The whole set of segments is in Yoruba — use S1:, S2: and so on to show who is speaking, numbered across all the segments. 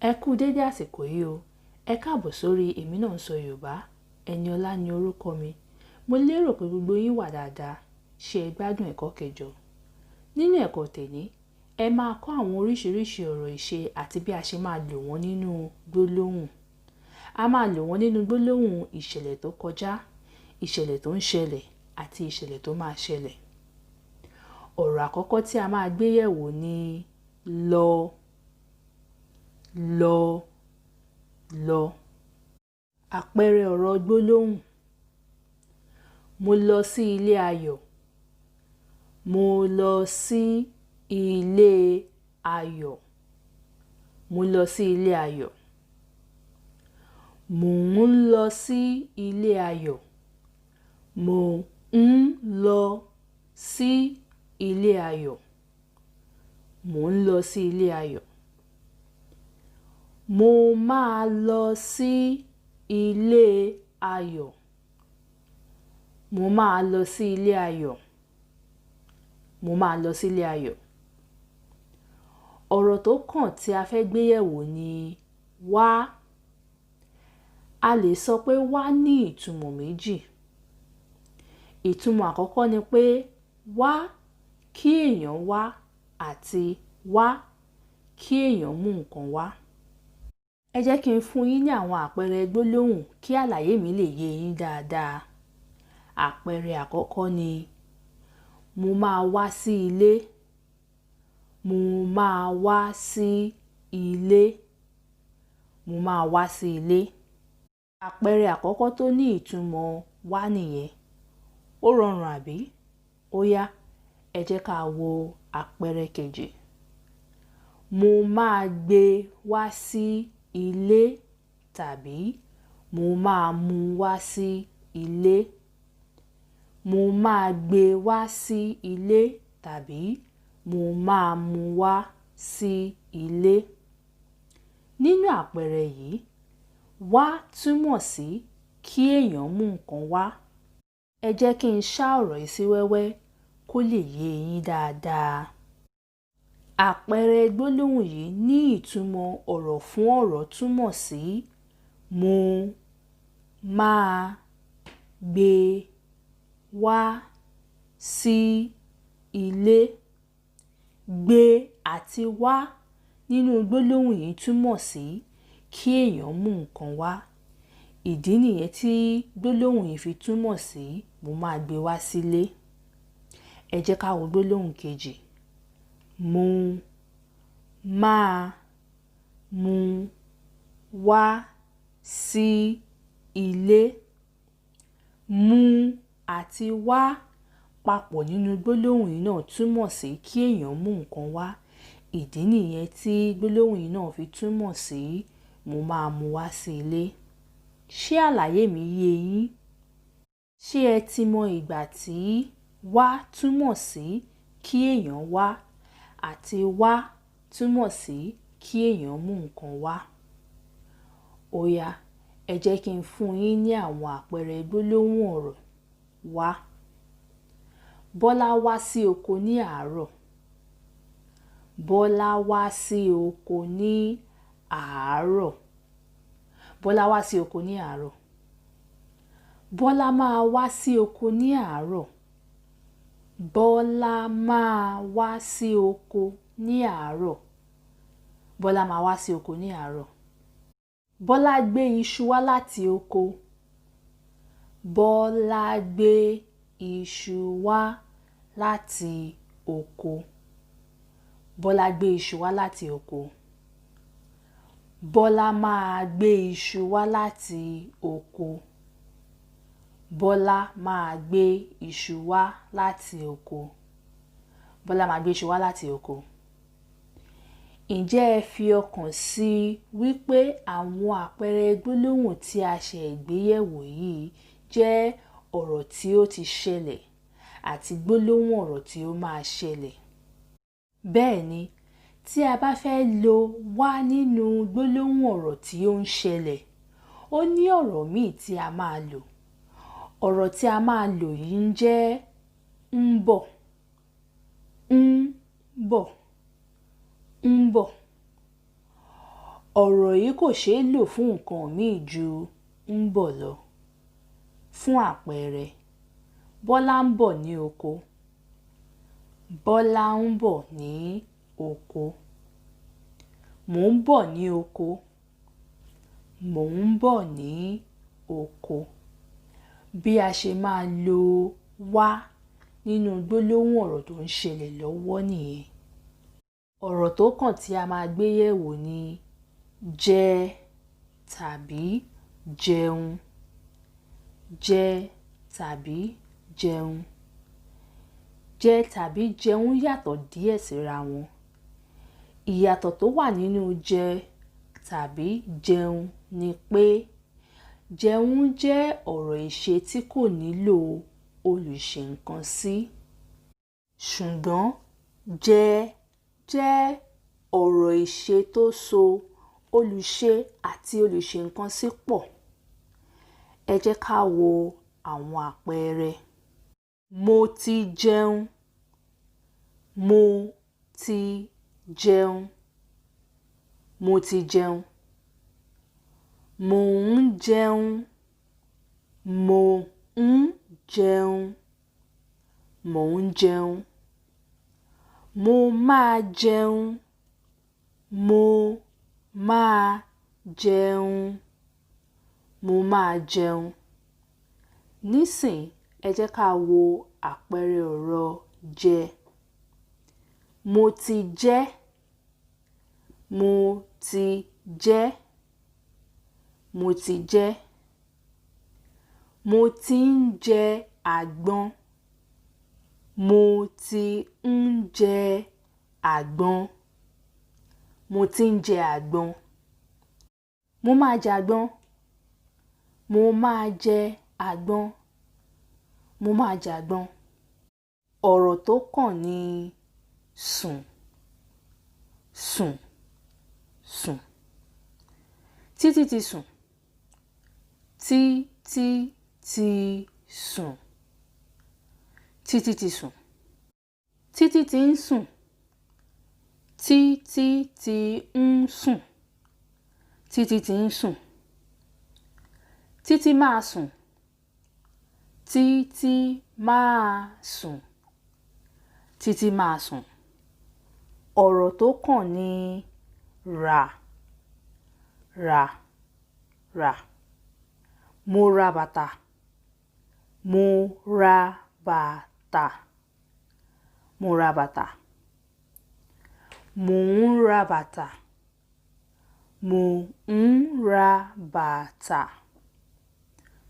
S1: Ẹ kú dédé àsìkò yìí o. Ẹ káàbọ̀ sórí Èmi náà ń sọ Yorùbá. Ẹniọlá ni orúkọ mi. Mo lérò pé gbogbo yín wà dáadáa. Ṣé ẹ gbádùn ẹ̀kọ́ kẹjọ? Nínú ẹ̀kọ́ tèní, ẹ máa kọ́ àwọn oríṣiríṣi ọ̀rọ̀ ìṣe àti bí a ṣe máa lò wọ́n nínú gbólóhùn. A máa lò wọ́n nínú gbólóhùn ìṣẹ̀lẹ̀ tó kọjá, ìṣẹ̀lẹ̀ tó ń ṣẹlẹ̀ àti ìṣẹ̀lẹ̀ tó máa ṣẹlẹ̀. Ọ̀rọ̀ àkọ́kọ́ tí a máa gbé yẹ̀wò ni lọ. Lọ, lọ. Àpẹẹrẹ ọ̀rọ̀ gbólóhùn. Mo lọ sí ilé Ayọ̀. Mo lọ sí ilé Ayọ̀. Mo lọ sí ilé Ayọ̀. Mò ń lọ sí ilé Ayọ̀. Mò ń lọ sí ilé Ayọ̀. Mò ń lọ sí ilé Ayọ̀. Mo máa lọ sí ilé Ayọ̀. Mo máa lọ sí ilé Ayọ̀. Mo máa lọ sí ilé Ayọ̀. Ọ̀rọ̀ tó kàn tí a fẹ́ gbé yẹ̀wò ni wá. A lè sọ pé wá ní ìtumọ̀ méjì. Ìtumọ̀ àkọ́kọ́ ni pé wá kí èèyàn wá àti wá kí èèyàn mú nǹkan wá. Ẹ jẹ́ kí n fún yín ní àwọn àpẹẹrẹ gbólóhùn kí àlàyé mi lè yé yín dáadáa. Àpẹẹrẹ àkọ́kọ́ ni mo máa wá sí ilé. Mo máa wá sí ilé. Mo máa wá sí ilé. Àpẹẹrẹ àkọ́kọ́ tó ní ìtumọ̀ wá nìyẹn. Ó rọrùn àbí? Ó yá, ẹ jẹ́ ká wo àpẹẹrẹ kejì. Mo máa gbé wá sí ilé tàbí mo máa mú wá sí ilé. Mo máa gbé wá sí ilé tàbí mo máa mú wá sí ilé. Nínú àpẹẹrẹ yìí, wá túmọ̀ sí kí èèyàn mú nǹkan wá. Ẹ jẹ́ kí n ṣá ọ̀rọ̀ yìí sí wẹ́wẹ́ kó lè yé yín dáadáa. Àpẹẹrẹ gbólóhùn yìí ní ìtumọ̀ ọ̀rọ̀ fún ọ̀rọ̀ túmọ̀ sí mo máa gbé wá sí ilé. Gbé àti wá nínú gbólóhùn yìí túmọ̀ sí kí èèyàn mú nǹkan wá. Ìdí nìyẹn tí gbólóhùn yìí fi túmọ̀ sí mo máa gbé wá sílé. Ẹ jẹ́ ká wo gbólóhùn kejì. Mo máa mú wá sí ilé. Mú àti wá papọ̀ nínú gbólóhùn yìí náà túmọ̀ sí kí èèyàn mú nǹkan wá. Ìdí nìyẹn tí gbólóhùn yìí náà fi túmọ̀ sí mo máa mú wá sí ilé. Ṣé àlàyé mi yé yín? Ṣé ẹ ti mọ ìgbà tí wá túmọ̀ sí kí èèyàn wá àti wá túmọ̀ sí kí èèyàn mú nǹkan wá? Ó yá, ẹ jẹ́ kí n fún yín ní àwọn àpẹẹrẹ gbólóhùn ọ̀rọ̀ wá. Bọ́lá wá sí oko ní àárọ̀. Bọ́lá wá sí oko ní àárọ̀. Bọ́lá wá sí oko ní àárọ̀. Bọ́lá máa wá sí oko ní àárọ̀. Bọ́lá máa wá sí oko ní àárọ̀. Bọ́lá máa wá sí oko ní àárọ̀. Bọ́lá gbé iṣu wá láti oko. Bọ́lá gbé iṣu wá láti oko. Bọ́lá gbé iṣu wá láti oko. Bọ́lá máa gbé iṣu wá láti oko. Bọ́lá máa gbé iṣu wá láti oko. Bọ́lá máa gbé iṣu wá láti oko. Ǹjẹ́ ẹ fi ọkàn sí wípé àwọn àpẹẹrẹ gbólóhùn tí a ṣe gbé yẹ̀wò yìí jẹ́ ọ̀rọ̀ tí ó ti ṣẹlẹ̀ àti gbólóhùn ọ̀rọ̀ tí ó máa ṣẹlẹ̀? Bẹ́ẹ̀ ni, tí a bá fẹ́ lo wá nínú gbólóhùn ọ̀rọ̀ tí ó ń ṣẹlẹ̀, ó ní ọ̀rọ̀ míì tí a máa lò. Ọ̀rọ̀ tí a máa lò yìí ń jẹ́ ń bọ̀. Ń bọ̀. Ń bọ̀. Ọ̀rọ̀ yìí kò ṣeé lò fún nǹkan míì ju ń bọ̀ lọ. Fún àpẹẹrẹ, Bọ́lá ń bọ̀ ní oko. Bọ́lá ń bọ̀ ní oko. Mò ń bọ̀ ní oko. Mò ń bọ̀ ní oko. Bí a ṣe máa lo wá nínú gbólóhùn ọ̀rọ̀ tó ń ṣẹlẹ̀ lọ́wọ́ nìyẹn. Ọ̀rọ̀ tó kàn tí a máa gbé yẹ̀wò ni jẹ tàbí jẹun. Jẹ tàbí jẹun. Jẹ tàbí jẹun yàtọ̀ díẹ̀ síra wọn. Ìyàtọ̀ tó wà nínú jẹ tàbí jẹun ni pé jẹun jẹ́ ọ̀rọ̀ ìṣe tí kò nílò olùṣe nǹkan sí. Ṣùgbọ́n jẹ jẹ́ ọ̀rọ̀ ìṣe tó so olùṣe àti olùṣe nǹkan sí pọ̀. Ẹ jẹ́ ká wo àwọn àpẹẹrẹ. Mo ti jẹun. Mo ti jẹun. Mo ti jẹun. Mò ń jẹun. Mò ń jẹun. Mò ń jẹun. Mo máa jẹun. Mo máa jẹun. Mo máa jẹun. Nísìn, ẹ jẹ́ ká wo àpẹẹrẹ ọ̀rọ̀ jẹ. Mo ti jẹ. Mo ti jẹ. Mo ti jẹ. Mo ti ń jẹ àgbọn. Mo ti ń jẹ àgbọn. Mo ti ń jẹ àgbọn. Mo máa jẹ àgbọn. Mo máa jẹ àgbọn. Mo máa jẹ àgbọn. Ọ̀rọ̀ tó kàn ni sùn. Sùn. Sùn. Títí ti sùn. Títí ti sùn. Títí ti sùn. Títí ti ń sùn. Títí ti ń sùn. Títí ti ń sùn. Títí máa sùn. Títí máa sùn. Títí máa sùn. Ọ̀rọ̀ tó kàn ni rà. Rà. Rà. Mo ra bàtà. Mo ra bàtà. Mo ra bàtà. Mò ń ra bàtà. Mò ń ra bàtà.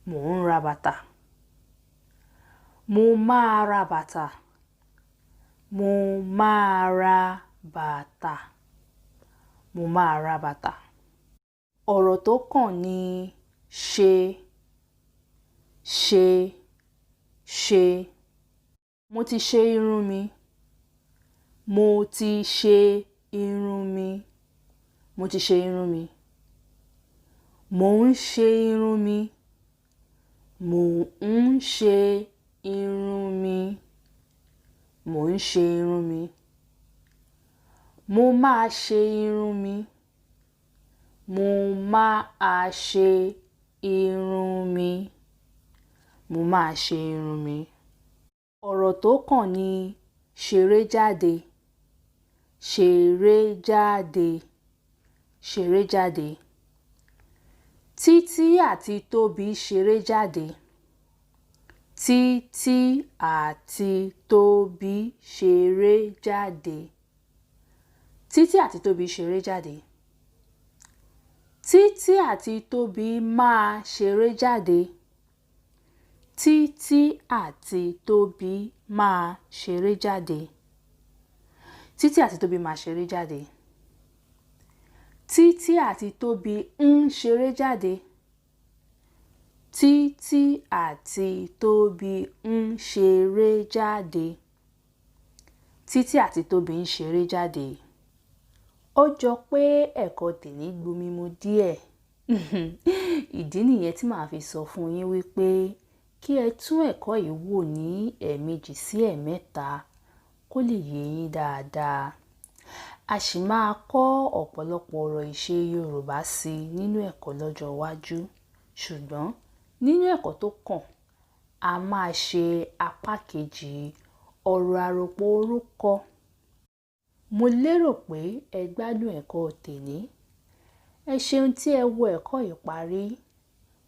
S1: Mò ń ra bàtà. Mo máa ra bàtà. Mo máa ra bàtà. Mo máa ra bàtà. Ọ̀rọ̀ tó kàn ni ṣe. Ṣe. Ṣe. Mo ti ṣe irun mi. Mo ti ṣe irun mi. Mo ti ṣe irun mi. Mò ń ṣe irun mi. Mò ń ṣe irun mi. Mò ń ṣe irun mi. Mo máa ṣe irun mi. Mo máa ṣe irun mi. Mo máa ṣe irun mi. Ọ̀rọ̀ tó kàn ni ṣeré jáde. Ṣeré jáde. Ṣeré jáde. Títí àti Tóbi ṣeré jáde. Títí àti Tóbi ṣeré jáde. Títí àti Tóbi ṣeré jáde. Títí àti Tóbi máa ṣeré jáde. Títí àti Tóbi máa ṣeré jáde. Títí àti Tóbi máa ṣeré jáde. Títí àti Tóbi ń ṣeré jáde. Títí àti Tóbi ń ṣeré jáde. Títí àti Tóbi ń ṣeré jáde. Ó jọ pé ẹ̀kọ́ tèmi gbomi mu díẹ̀. Ìdí nìyẹn tí màá fi sọ fún yín wípé kí ẹ tún ẹ̀kọ́ yìí wò ní ẹ̀ẹ̀mejì sí ẹ̀ẹ̀mẹ́ta kó lè yé yín dáadáa. A sì máa kọ́ ọ̀pọ̀lọpọ̀ ọ̀rọ̀ ìṣe Yorùbá sí i nínú ẹ̀kọ́ lọ́jọ́ iwájú. Ṣùgbọ́n nínú ẹ̀kọ́ tó kàn, a máa ṣe apá kejì ọ̀rọ̀ àròpọ̀ orúkọ. Mo lérò pé ẹ gbádùn ẹ̀kọ́ tèní. Ẹ ṣeun tí ẹ wo ẹ̀kọ́ yìí parí.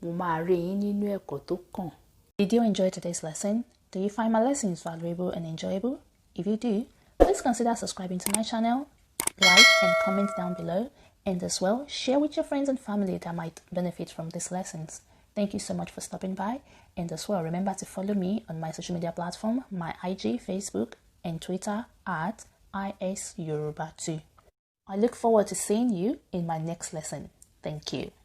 S1: Mo máa rí yín nínú ẹ̀kọ́ tó kàn.
S2: Did you enjoy today's lesson? Do you find my lessons valuable and enjoyable? If you do, please consider subscribing to my channel, like and comment down below, and as well, share with your friends and family that might benefit from these lessons. Thank you so much for stopping by, and as well, remember to follow me on my social media platform, my IG, Facebook, and Twitter at I Yoruba Too. I look forward to seeing you in my next lesson. Thank you.